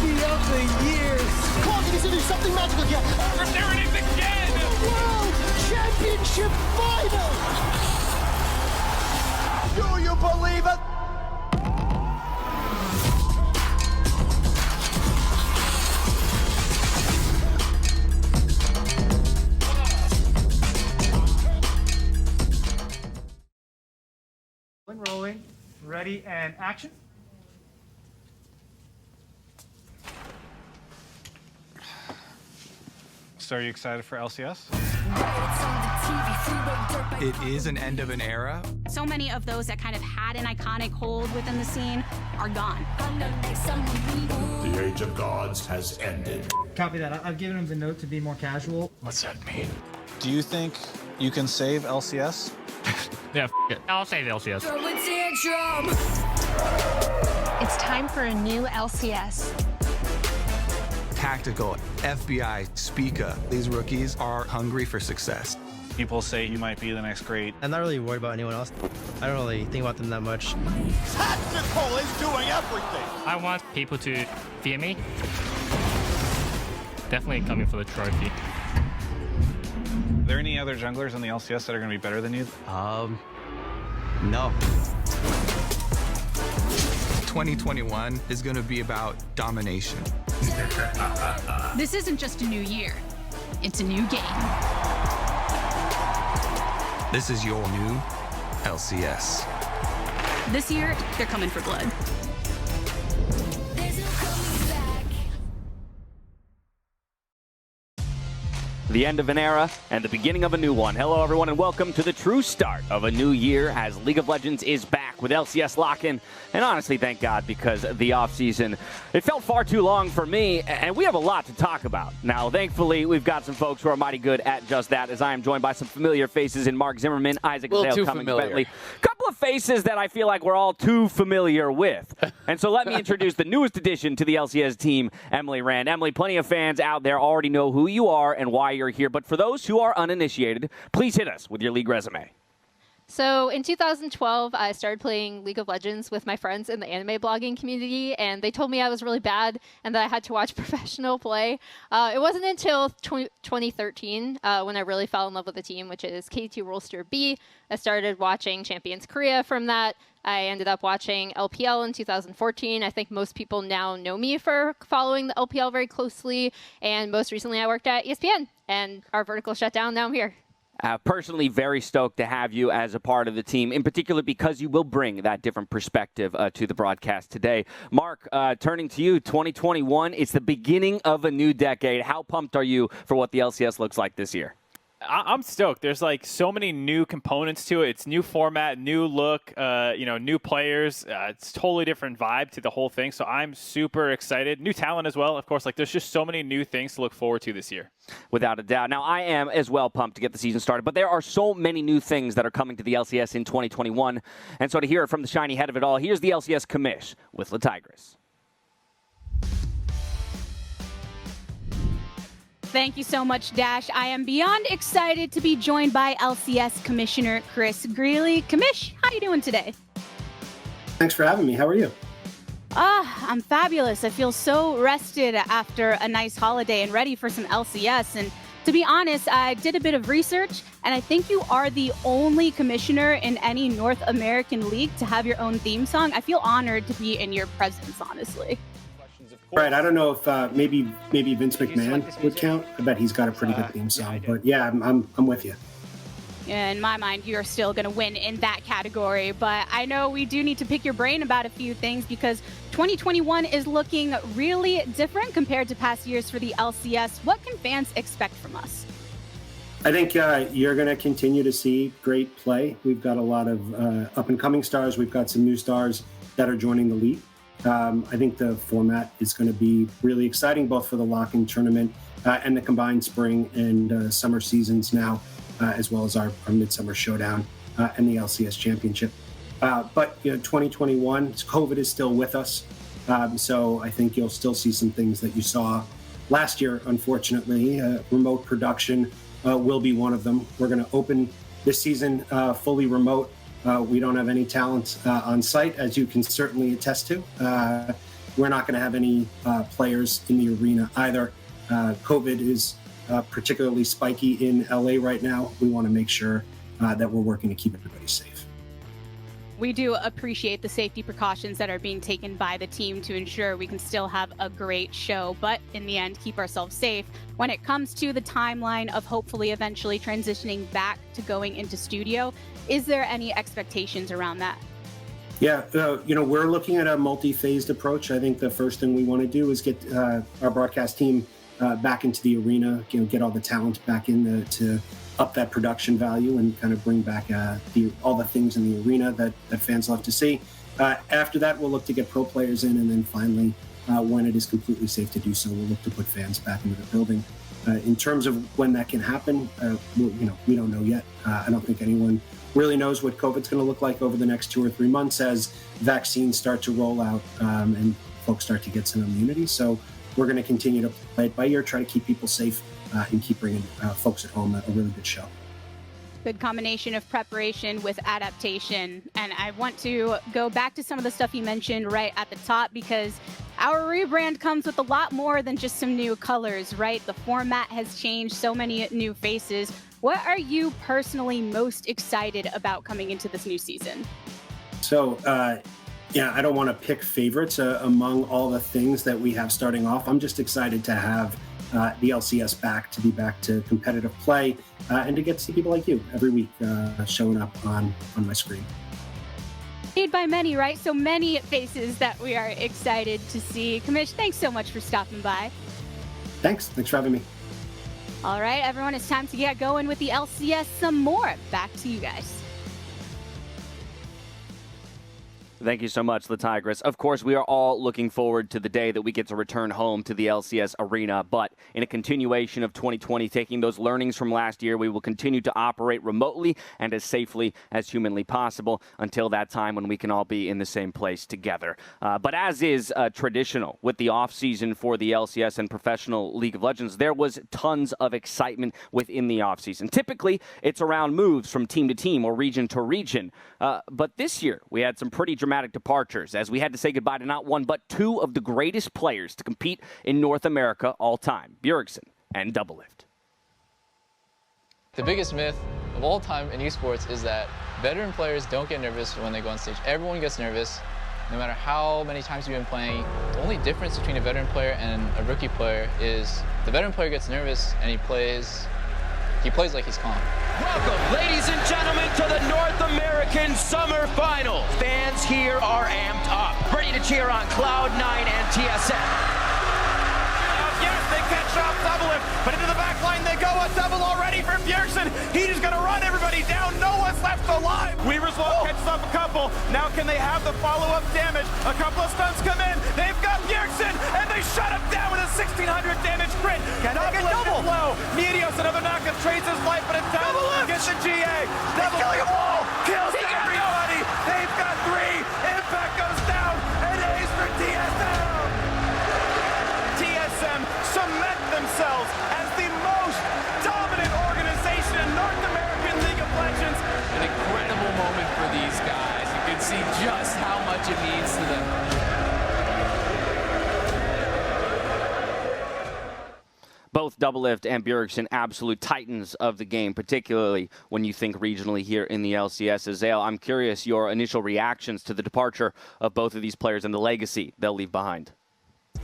Rookie of the Year. Closet is to do something magical here. There it is again! The World Championship Final! Do you believe it? Rolling, ready, and action. So are you excited for LCS? It is an end of an era. So many of those that kind of had an iconic hold within the scene are gone. The Age of Gods has ended. Copy that. I've given him the note to be more casual. What's that mean? Do you think you can save LCS? Yeah, it. I'll save LCS. It's time for a new LCS. Tactical, FBI, Spica. These rookies are hungry for success. People say he might be the next great. I'm not really worried about anyone else. I don't really think about them that much. Tactical is doing everything. I want people to fear me. Definitely coming for the trophy. Are there any other junglers in the LCS that are going to be better than you? No. 2021 is going to be about domination. This isn't just a new year, it's a new game. This is your new LCS. This year, they're coming for blood. The end of an era and the beginning of a new one. Hello, everyone, and welcome to the true start of a new year as League of Legends is back with LCS Lock In. And honestly, thank God, because the offseason, it felt far too long for me, and we have a lot to talk about. Now, thankfully, we've got some folks who are mighty good at just that, as I am joined by some familiar faces in Mark Zimmerman, Isaac Azale, Cummings Bentley. Couple of faces that I feel like we're all too familiar with. And so let me introduce the newest addition to the LCS team, Emily Rand. Emily, plenty of fans out there already know who you are and why you're here, but for those who are uninitiated, please hit us with your league resume. So in 2012, I started playing League of Legends with my friends in the anime blogging community, and they told me I was really bad and that I had to watch professional play. It wasn't until 2013 when I really fell in love with the team, which is KT Rolster B. I started watching Champions Korea from that. I ended up watching LPL in 2014. I think most people now know me for following the LPL very closely. And most recently, I worked at ESPN, and our vertical shut down. Now I'm here. Personally, very stoked to have you as a part of the team, in particular because you will bring that different perspective to the broadcast today. Mark, turning to you, 2021, it's the beginning of a new decade. How pumped are you for what the LCS looks like this year? I'm stoked. There's like so many new components to it. It's new format, new look, new players. It's totally different vibe to the whole thing. So I'm super excited. New talent as well, of course. Like there's just so many new things to look forward to this year. Without a doubt. Now, I am as well pumped to get the season started, but there are so many new things that are coming to the LCS in 2021. And so to hear it from the shiny head of it all, here's the LCS commish with La Tigris. Thank you so much, Dash. I am beyond excited to be joined by LCS Commissioner Chris Greeley. Commish, how are you doing today? Thanks for having me. How are you? I'm fabulous. I feel so rested after a nice holiday and ready for some LCS. And to be honest, I did a bit of research, and I think you are the only commissioner in any North American league to have your own theme song. I feel honored to be in your presence, honestly. Right. I don't know if maybe Vince McMahon would count. I bet he's got a pretty good theme song. But yeah, I'm with you. In my mind, you're still going to win in that category. But I know we do need to pick your brain about a few things because 2021 is looking really different compared to past years for the LCS. What can fans expect from us? I think you're going to continue to see great play. We've got a lot of up-and-coming stars. We've got some new stars that are joining the league. I think the format is going to be really exciting, both for the Lock In Tournament and the combined spring and summer seasons now, as well as our Midsummer Showdown and the LCS Championship. But 2021, COVID is still with us, so I think you'll still see some things that you saw last year, unfortunately. Remote production will be one of them. We're going to open this season fully remote. We don't have any talent on site, as you can certainly attest to. we're not going to have any players in the arena either. COVID is particularly spiky in LA right now. We want to make sure that we're working to keep everybody safe. We do appreciate the safety precautions that are being taken by the team to ensure we can still have a great show, but in the end, keep ourselves safe. When it comes to the timeline of hopefully eventually transitioning back to going into studio, is there any expectations around that? Yeah, we're looking at a multi-phased approach. I think the first thing we want to do is get our broadcast team back into the arena, get all the talent back in to up that production value and kind of bring back all the things in the arena that fans love to see. After that, we'll look to get pro players in, and then finally, when it is completely safe to do so, we'll look to put fans back into the building. In terms of when that can happen, we don't know yet. I don't think anyone really knows what COVID's going to look like over the next 2 or 3 months as vaccines start to roll out and folks start to get some immunity. So we're going to continue to play it by ear, try to keep people safe, and keep bringing folks at home a really good show. Good combination of preparation with adaptation. And I want to go back to some of the stuff you mentioned right at the top, because our rebrand comes with a lot more than just some new colors, right? The format has changed, so many new faces. What are you personally most excited about coming into this new season? So, I don't want to pick favorites among all the things that we have starting off. I'm just excited to have the LCS back, to be back to competitive play, and to get to see people like you every week showing up on my screen. Made by many, right? So many faces that we are excited to see. Commish, thanks so much for stopping by. Thanks for having me. All right, everyone, it's time to get going with the LCS some more. Back to you guys. Thank you so much, the Tigress. Of course, we are all looking forward to the day that we get to return home to the LCS arena, but in a continuation of 2020, taking those learnings from last year, we will continue to operate remotely and as safely as humanly possible until that time when we can all be in the same place together. But as is traditional with the offseason for the LCS and professional League of Legends, there was tons of excitement within the offseason. Typically, it's around moves from team to team or region to region. But this year, we had some pretty dramatic departures as we had to say goodbye to not one but two of the greatest players to compete in North America all time, Bjergsen and Doublelift. The biggest myth of all time in esports is that veteran players don't get nervous when they go on stage. Everyone gets nervous, no matter how many times you've been playing. The only difference between a veteran player and a rookie player is the veteran player gets nervous and he plays like he's calm. Welcome, ladies and gentlemen, to the North American Summer Finals. Fans here are amped up, ready to cheer on Cloud9 and TSM. Yes, they catch off Doublelift, but into the back line they go. A double already for Bjergsen. He's just going to run everybody down. No one's left alive. Weaver's Wall catches up a couple. Now can they have the follow-up damage? A couple of stuns come in. They've got Bjergsen, and they shut him down with a 1,600 damage crit. Doublelift is low. Meteos, another knockup, trades his life, but it's Doublelift gets the GA. Double killing them all. Kills everybody. They've got 3. Impact goes down, and A's for TSM. TSM cement themselves as the most dominant organization in North American League of Legends. An incredible moment for these guys. You can see just how much it means to them. Both Doublelift and Bjergsen, absolute titans of the game, particularly when you think regionally here in the LCS. Azale, I'm curious your initial reactions to the departure of both of these players and the legacy they'll leave behind.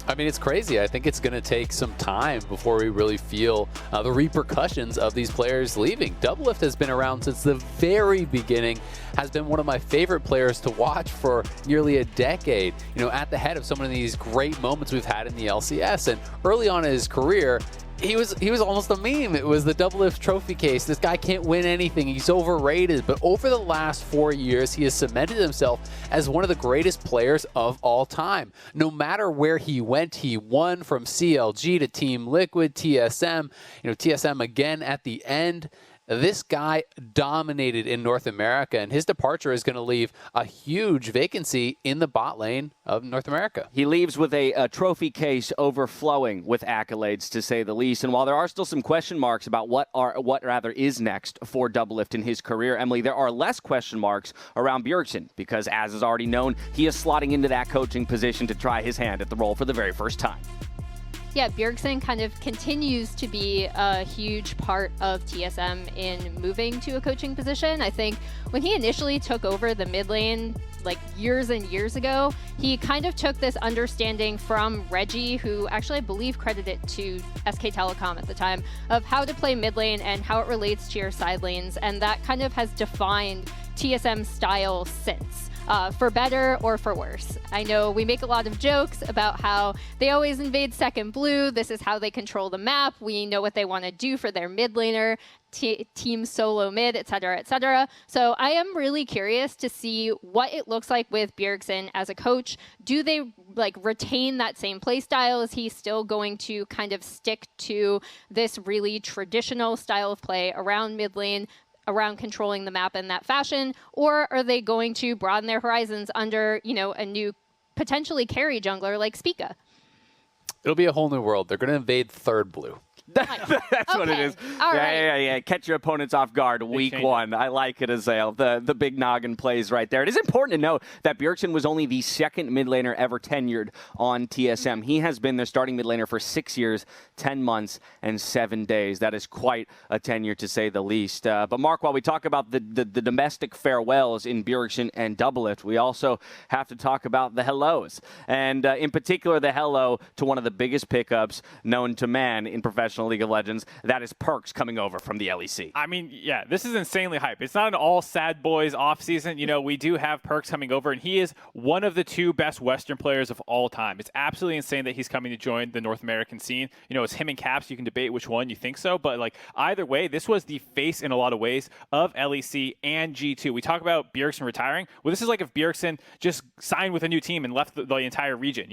I mean, it's crazy. I think it's going to take some time before we really feel the repercussions of these players leaving. Doublelift has been around since the very beginning, has been one of my favorite players to watch for nearly a decade, at the head of some of these great moments we've had in the LCS. And early on in his career, he was almost a meme. It was the Doublelift trophy case. This guy can't win anything. He's overrated. But over the last 4 years, he has cemented himself as one of the greatest players of all time. No matter where he went, he won, from CLG to Team Liquid, TSM. TSM again at the end. This guy dominated in North America, and his departure is going to leave a huge vacancy in the bot lane of North America. He leaves with a trophy case overflowing with accolades, to say the least. And while there are still some question marks about what is next for Doublelift in his career, Emily, there are less question marks around Bjergsen, because as is already known, he is slotting into that coaching position to try his hand at the role for the very first time. Yeah, Bjergsen kind of continues to be a huge part of TSM in moving to a coaching position. I think when he initially took over the mid lane, like years and years ago, he kind of took this understanding from Reggie, who actually I believe credited to SK Telecom at the time, of how to play mid lane and how it relates to your side lanes. And that kind of has defined TSM style since. For better or for worse. I know we make a lot of jokes about how they always invade second blue. This is how they control the map. We know what they want to do for their mid laner, team solo mid, etc., etc. So I am really curious to see what it looks like with Bjergsen as a coach. Do they retain that same play style? Is he still going to kind of stick to this really traditional style of play around mid lane, around controlling the map in that fashion, or are they going to broaden their horizons under, a new potentially carry jungler like Spica? It'll be a whole new world. They're going to invade third blue. That's what it is. All yeah. Catch your opponents off guard week one. I like it, Azale. The big noggin plays right there. It is important to note that Bjergsen was only the second mid laner ever tenured on TSM. He has been their starting mid laner for 6 years, 10 months, and 7 days. That is quite a tenure, to say the least. But Mark, while we talk about the domestic farewells in Bjergsen and Doublelift, we also have to talk about the hellos. And in particular, the hello to one of the biggest pickups known to man in professional League of Legends. That is Perks coming over from the LEC. I mean, yeah, this is insanely hype. It's not an all sad boys off season. We do have Perks coming over, and he is one of the 2 best Western players of all time. It's absolutely insane that he's coming to join the North American scene. It's him and Caps. You can debate which one you think so, but either way, this was the face in a lot of ways of LEC and G2. We talk about Bjergsen retiring. Well, this is like if Bjergsen just signed with a new team and left the entire region.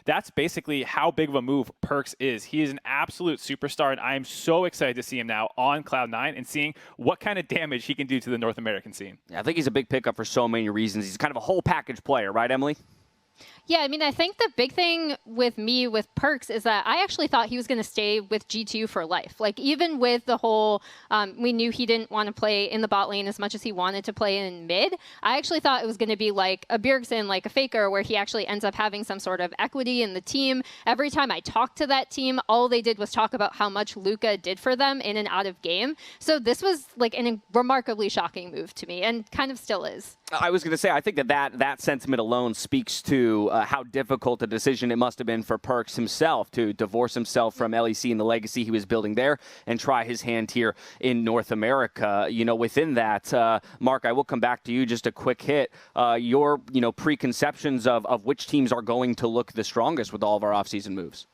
That's basically how big of a move Perks is. He is an absolute superstar, and I am so excited to see him now on Cloud9 and seeing what kind of damage he can do to the North American scene. Yeah, I think he's a big pickup for so many reasons. He's kind of a whole package player, right, Emily? Yeah, I mean, I think the big thing with Perks is that I actually thought he was going to stay with G2 for life. Even with the whole, we knew he didn't want to play in the bot lane as much as he wanted to play in mid. I actually thought it was going to be like a Bjergsen, like a Faker, where he actually ends up having some sort of equity in the team. Every time I talked to that team, all they did was talk about how much Luka did for them in and out of game. So this was a remarkably shocking move to me, and kind of still is. I was going to say, I think that sentiment alone speaks to how difficult a decision it must have been for Perks himself to divorce himself from LEC and the legacy he was building there and try his hand here in North America. Within that, Mark, I will come back to you. Just a quick hit. Your preconceptions of which teams are going to look the strongest with all of our offseason moves.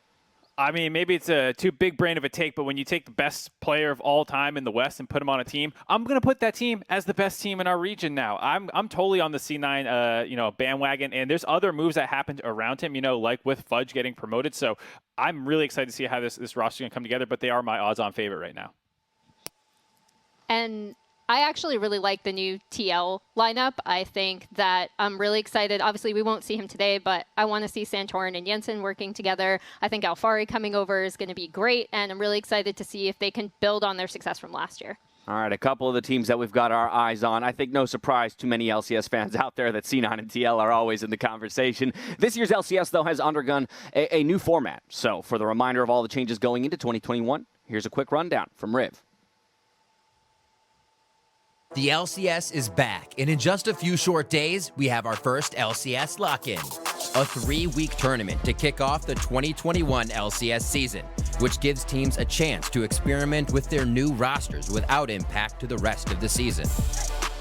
I mean, maybe it's a too big brain of a take, but when you take the best player of all time in the West and put him on a team, I'm going to put that team as the best team in our region now. I'm totally on the C9 bandwagon, and there's other moves that happened around him, like with Fudge getting promoted. So I'm really excited to see how this roster is going to come together, but they are my odds-on favorite right now. And I actually really like the new TL lineup. I think that I'm really excited. Obviously, we won't see him today, but I want to see Santorin and Jensen working together. I think Alfari coming over is going to be great, and I'm really excited to see if they can build on their success from last year. All right, a couple of the teams that we've got our eyes on. I think no surprise to many LCS fans out there that C9 and TL are always in the conversation. This year's LCS, though, has undergone a new format. So for the reminder of all the changes going into 2021, here's a quick rundown from Riv. The LCS is back, and in just a few short days, we have our first LCS Lock In, a 3-week tournament to kick off the 2021 LCS season, which gives teams a chance to experiment with their new rosters without impact to the rest of the season.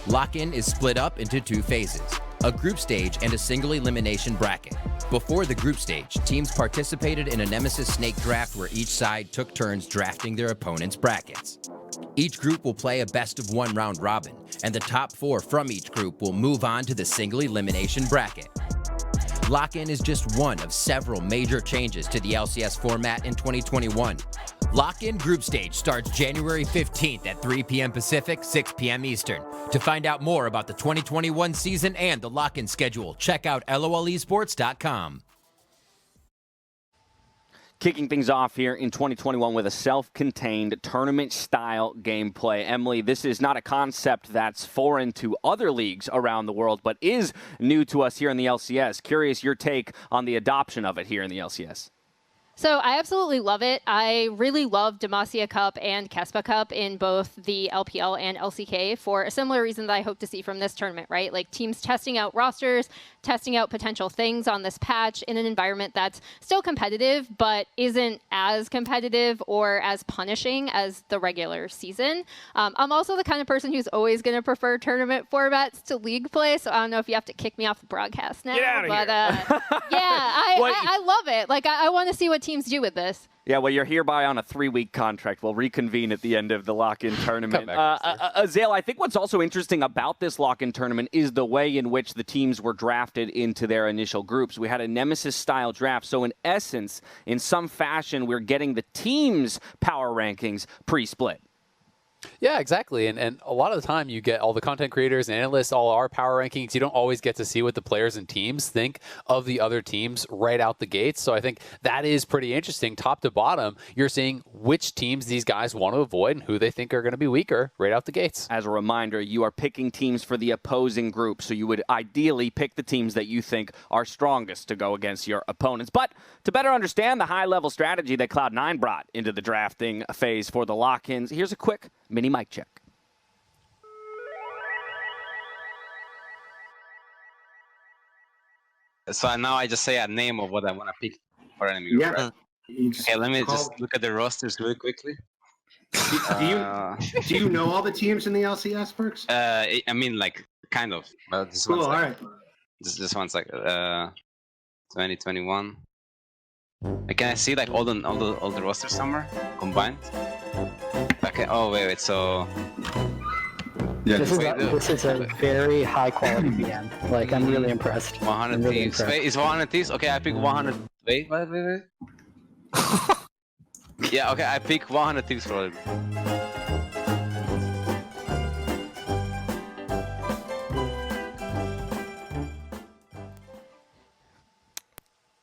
Lock In is split up into 2 phases, a group stage and a single elimination bracket. Before the group stage, teams participated in a Nemesis Snake draft where each side took turns drafting their opponent's brackets. Each group will play a best-of-1 round robin, and the top 4 from each group will move on to the single elimination bracket. Lock-in is just one of several major changes to the LCS format in 2021. Lock In Group Stage starts January 15th at 3 p.m. Pacific, 6 p.m. Eastern. To find out more about the 2021 season and the Lock In schedule, check out lolesports.com. Kicking things off here in 2021 with a self-contained tournament-style gameplay. Emily, this is not a concept that's foreign to other leagues around the world, but is new to us here in the LCS. Curious your take on the adoption of it here in the LCS. So I absolutely love it. I really love Demacia Cup and Kespa Cup in both the LPL and LCK for a similar reason that I hope to see from this tournament, right? Like teams testing out rosters, testing out potential things on this patch in an environment that's still competitive, but isn't as competitive or as punishing as the regular season. I'm also the kind of person who's always going to prefer tournament formats to league play, so I don't know if you have to kick me off the broadcast now. Get out of here. I love it. Like, I want to see what teams do with this. Yeah, well, you're hereby on a 3-week contract. We'll reconvene at the end of the lock-in tournament. Azale, I think what's also interesting about this lock-in tournament is the way in which the teams were drafted into their initial groups. We had a Nemesis-style draft, so in essence, in some fashion, we're getting the team's power rankings pre-split. Yeah, exactly. And a lot of the time you get all the content creators and analysts, all our power rankings. You don't always get to see what the players and teams think of the other teams right out the gates. So I think that is pretty interesting. Top to bottom, you're seeing which teams these guys want to avoid and who they think are going to be weaker right out the gates. As a reminder, you are picking teams for the opposing group. So you would ideally pick the teams that you think are strongest to go against your opponents. But to better understand the high-level strategy that Cloud9 brought into the drafting phase for the lock-ins, here's a quick mini mic check. So now I just say a name of what I want to pick for enemy group, right? Okay, let me just look at the rosters really quickly. Do you know all the teams in the LCS, Perks? I mean, like, kind of. But this Cool, one's all like, right. This one's like 2021. Can I see like all the rosters somewhere combined? Okay. Oh wait. So yeah, this is a very high quality VM. Like I'm really impressed. 100 really thieves. Wait, is 100 thieves? Okay, I pick 100. Wait. Yeah. Okay, I pick 100 thieves for it.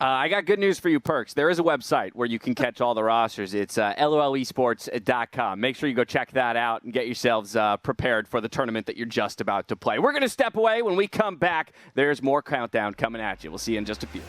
I got good news for you, Perks. There is a website where you can catch all the rosters. It's lolesports.com. Make sure you go check that out and get yourselves prepared for the tournament that you're just about to play. We're going to step away. When we come back, there's more Countdown coming at you. We'll see you in just a few.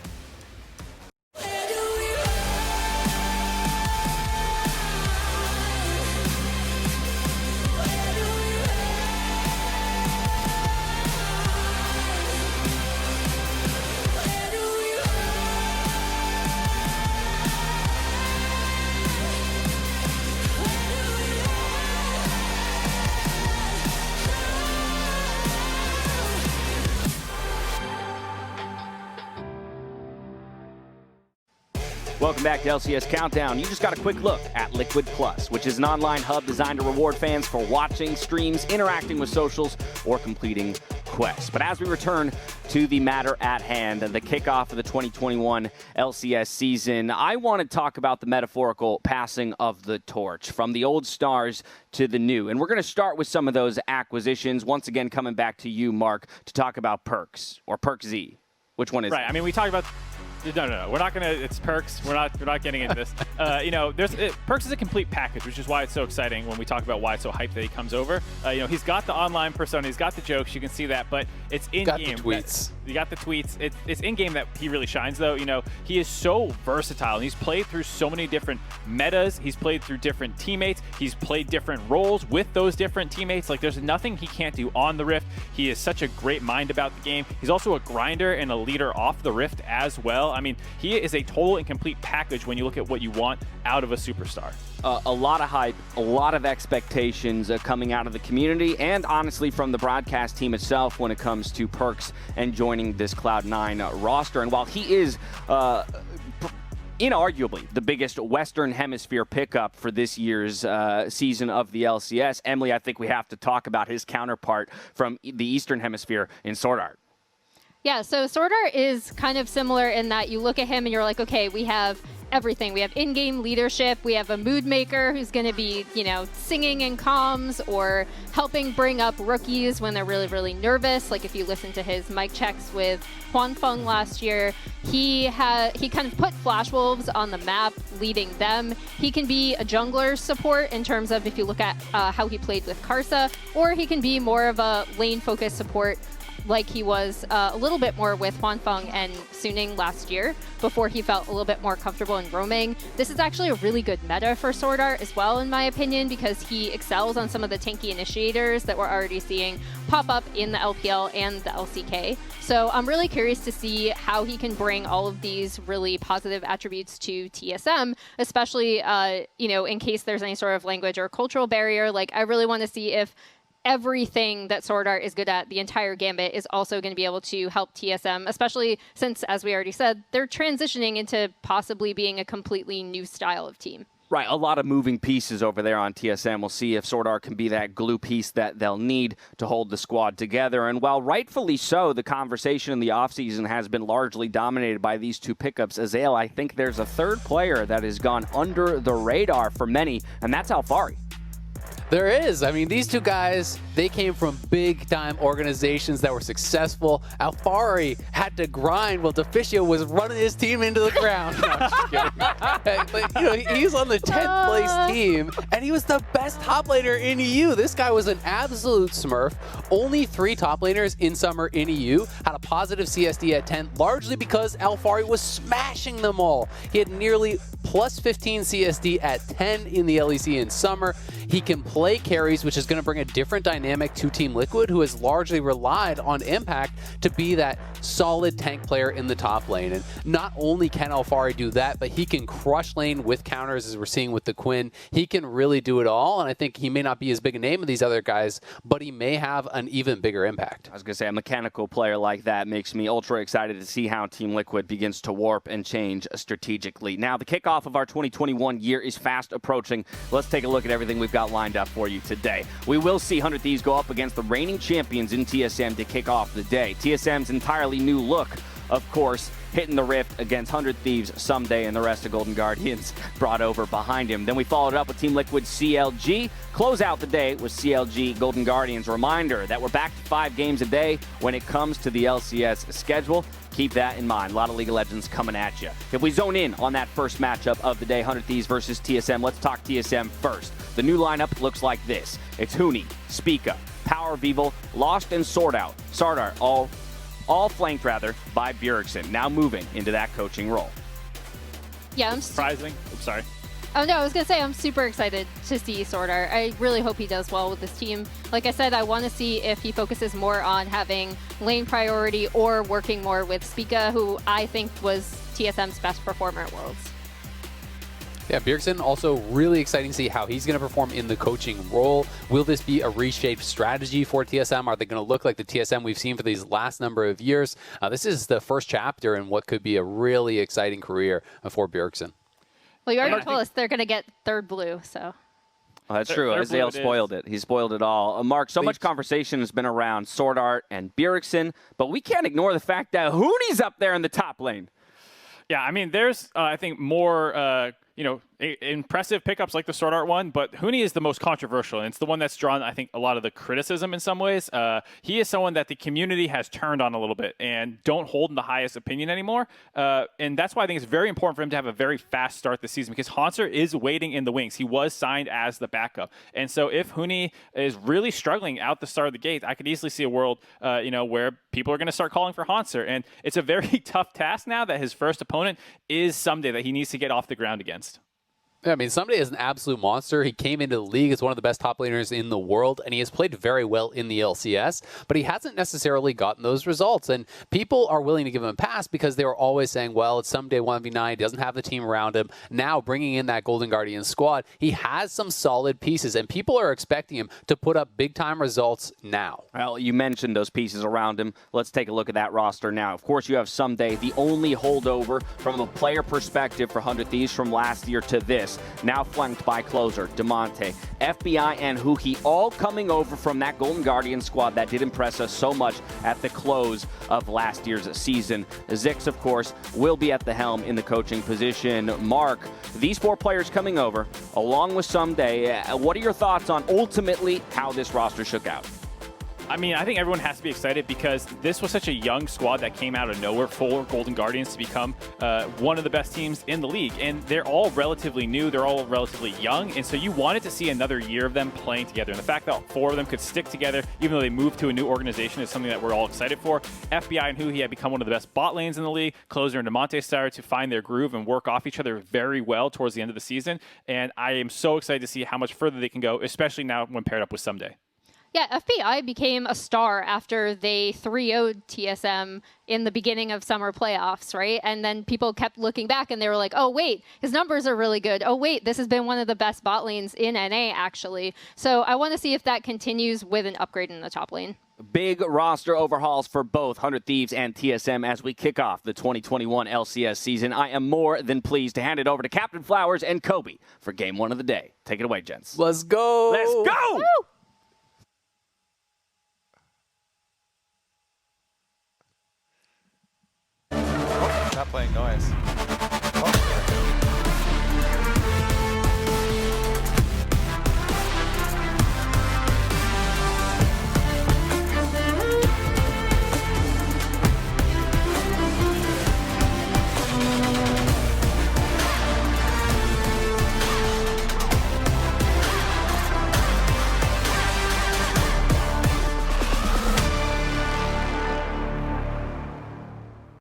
Welcome back to LCS Countdown. You just got a quick look at Liquid Plus, which is an online hub designed to reward fans for watching streams, interacting with socials, or completing quests. But as we return to the matter at hand, the kickoff of the 2021 LCS season, I want to talk about the metaphorical passing of the torch from the old stars to the new. And we're going to start with some of those acquisitions. Once again, coming back to you, Mark, to talk about Perks, or Perk Z. Which one is Right. it? I mean, we talked about... No. We're not gonna. It's Perks. We're not getting into this. Perks is a complete package, which is why it's so exciting when we talk about why it's so hyped that he comes over. He's got the online persona, he's got the jokes, you can see that, but it's in game. You got the tweets. It's in game that he really shines, though. He is so versatile, and he's played through so many different metas. He's played through different teammates. He's played different roles with those different teammates. Like, there's nothing he can't do on the Rift. He is such a great mind about the game. He's also a grinder and a leader off the Rift as well. I mean, he is a total and complete package when you look at what you want out of a superstar. A lot of hype, a lot of expectations coming out of the community and honestly from the broadcast team itself when it comes to Perks and joining this Cloud9 roster. And while he is inarguably the biggest Western Hemisphere pickup for this year's season of the LCS, Emily, I think we have to talk about his counterpart from the Eastern Hemisphere in Sword Art. Yeah, so Sword Art is kind of similar in that you look at him and you're like, okay, we have everything. We have in-game leadership. We have a mood maker who's going to be, singing in comms or helping bring up rookies when they're really, really nervous. Like if you listen to his mic checks with Huanfeng last year, he kind of put Flash Wolves on the map, leading them. He can be a jungler support in terms of if you look at how he played with Karsa, or he can be more of a lane-focused support like he was a little bit more with Huanfeng and Suning last year before he felt a little bit more comfortable in roaming. This is actually a really good meta for Sword Art as well, in my opinion, because he excels on some of the tanky initiators that we're already seeing pop up in the LPL and the LCK. So I'm really curious to see how he can bring all of these really positive attributes to TSM, especially, in case there's any sort of language or cultural barrier. Like, I really want to see if everything that Sword Art is good at, the entire gambit, is also going to be able to help TSM, especially since, as we already said, they're transitioning into possibly being a completely new style of team. Right, a lot of moving pieces over there on TSM. We'll see if Sword Art can be that glue piece that they'll need to hold the squad together. And while rightfully so, the conversation in the offseason has been largely dominated by these two pickups, Azael, I think there's a third player that has gone under the radar for many, and that's Alfari. There is. I mean, these two guys, they came from big-time organizations that were successful. Alfari had to grind while Deficio was running his team into the ground. No, I'm just kidding. He's on the 10th place team, and he was the best top laner in EU. This guy was an absolute smurf. Only 3 top laners in summer in EU had a positive CSD at 10, largely because Alfari was smashing them all. He had nearly plus 15 CSD at 10 in the LEC in summer. He can play carries, which is going to bring a different dynamic to Team Liquid, who has largely relied on Impact to be that solid tank player in the top lane. And not only can Alfari do that, but he can crush lane with counters, as we're seeing with the Quinn. He can really do it all, and I think he may not be as big a name as these other guys, but he may have an even bigger impact. I was going to say, a mechanical player like that makes me ultra excited to see how Team Liquid begins to warp and change strategically. Now, the kickoff of our 2021 year is fast approaching. Let's take a look at everything we've got lined up for you today. We will see 100 Thieves go up against the reigning champions in TSM to kick off the day. TSM's entirely new look, of course, hitting the rift against 100 Thieves someday, and the rest of Golden Guardians brought over behind him. Then we followed up with Team Liquid CLG. Close out the day with CLG Golden Guardians. Reminder that we're back to 5 games a day when it comes to the LCS schedule. Keep that in mind. A lot of League of Legends coming at you. If we zone in on that first matchup of the day, 100 Thieves versus TSM, let's talk TSM first. The new lineup looks like this. It's Huni, Spica, Power Vival, Lost, and Sword Art, all flanked by Bjergsen, now moving into that coaching role. Yeah, I'm surprising. Oops, sorry. Oh no, I was gonna say I'm super excited to see Sword Art. I really hope he does well with this team. Like I said, I want to see if he focuses more on having lane priority or working more with Spica, who I think was TSM's best performer at Worlds. Yeah, Bjergsen, also really exciting to see how he's going to perform in the coaching role. Will this be a reshaped strategy for TSM? Are they going to look like the TSM we've seen for these last number of years? This is the first chapter in what could be a really exciting career for Bjergsen. Well, you already told us they're going to get third blue, so. Oh, that's true. Azael spoiled it. He spoiled it all. Mark, so much conversation has been around Sword Art and Bjergsen, but we can't ignore the fact that Huni's up there in the top lane. Yeah, I mean, there's, I think, more, impressive pickups like the Sword Art one, but Huni is the most controversial, and it's the one that's drawn, I think, a lot of the criticism in some ways. He is someone that the community has turned on a little bit and don't hold in the highest opinion anymore, and that's why I think it's very important for him to have a very fast start this season, because Haunter is waiting in the wings. He was signed as the backup, and so if Huni is really struggling out the start of the gate, I could easily see a world, where people are going to start calling for Haunter, and it's a very tough task now that his first opponent is Someday that he needs to get off the ground against. I mean, Someday is an absolute monster. He came into the league as one of the best top laners in the world, and he has played very well in the LCS, but he hasn't necessarily gotten those results. And people are willing to give him a pass because they were always saying, well, it's Someday 1v9, he doesn't have the team around him. Now, bringing in that Golden Guardian squad, he has some solid pieces, and people are expecting him to put up big-time results now. Well, you mentioned those pieces around him. Let's take a look at that roster now. Of course, you have Someday, the only holdover from a player perspective for 100 Thieves from last year to this. Furious, now flanked by closer Demonte, FBI, and Huhi, all coming over from that Golden Guardian squad that did impress us so much at the close of last year's season. Zix, of course, will be at the helm in the coaching position. Mark, these 4 players coming over, along with Someday, what are your thoughts on ultimately how this roster shook out? I mean, I think everyone has to be excited because this was such a young squad that came out of nowhere for Golden Guardians to become one of the best teams in the league. And they're all relatively new. They're all relatively young. And so you wanted to see another year of them playing together. And the fact that 4 of them could stick together, even though they moved to a new organization, is something that we're all excited for. FBI and Huhi have become one of the best bot lanes in the league. Closer and Demonte started to find their groove and work off each other very well towards the end of the season. And I am so excited to see how much further they can go, especially now when paired up with Someday. Yeah, FBI became a star after they 3-0'd TSM in the beginning of summer playoffs, right? And then people kept looking back and they were like, oh, wait, his numbers are really good. Oh, wait, this has been one of the best bot lanes in NA, actually. So I want to see if that continues with an upgrade in the top lane. Big roster overhauls for both 100 Thieves and TSM as we kick off the 2021 LCS season. I am more than pleased to hand it over to Captain Flowers and Kobe for game 1 of the day. Take it away, gents. Let's go. Let's go. Woo! Stop playing noise.